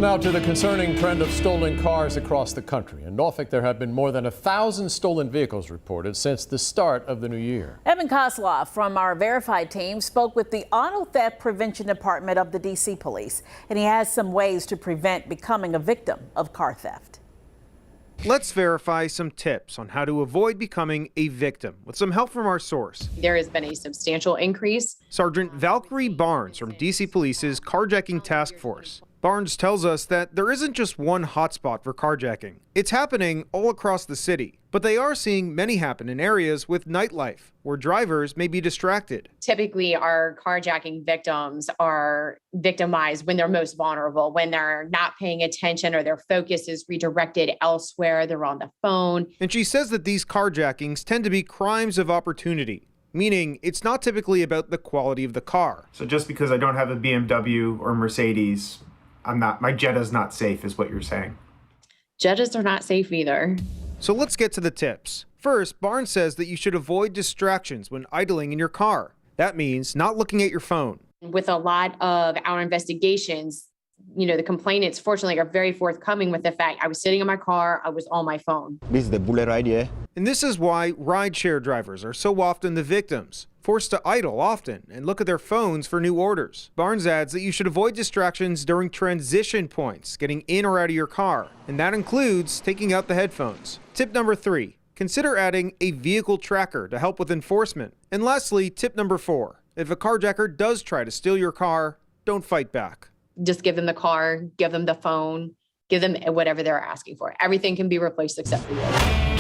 Now to the concerning trend of stolen cars across the country. In Norfolk, there have been more than 1,000 stolen vehicles reported since the start of the new year. Evan Kosloff from our Verified team spoke with the Auto Theft Prevention Department of the D.C. Police, and he has some ways to prevent becoming a victim of car theft. Let's verify some tips on how to avoid becoming a victim with some help from our source. There has been a substantial increase. Sergeant Valkyrie Barnes from D.C. Police's Carjacking Task Force. Barnes tells us that there isn't just one hotspot for carjacking. It's happening all across the city, but they are seeing many happen in areas with nightlife, where drivers may be distracted. Typically, our carjacking victims are victimized when they're most vulnerable, when they're not paying attention or their focus is redirected elsewhere, they're on the phone. And she says that these carjackings tend to be crimes of opportunity, meaning it's not typically about the quality of the car. So just because I don't have a BMW or Mercedes, my Jetta's not safe, is what you're saying. Jettas are not safe either. So let's get to the tips. First, Barnes says that you should avoid distractions when idling in your car. That means not looking at your phone. With a lot of our investigations, the complainants fortunately are very forthcoming with the fact I was sitting in my car, I was on my phone. This is the bullet idea. And this is why rideshare drivers are so often the victims, forced to idle often and look at their phones for new orders. Barnes adds that you should avoid distractions during transition points, getting in or out of your car, and that includes taking out the headphones. Tip number 3, consider adding a vehicle tracker to help with enforcement. And lastly, tip number 4, if a carjacker does try to steal your car, don't fight back. Just give them the car, give them the phone, give them whatever they're asking for. Everything can be replaced except for you.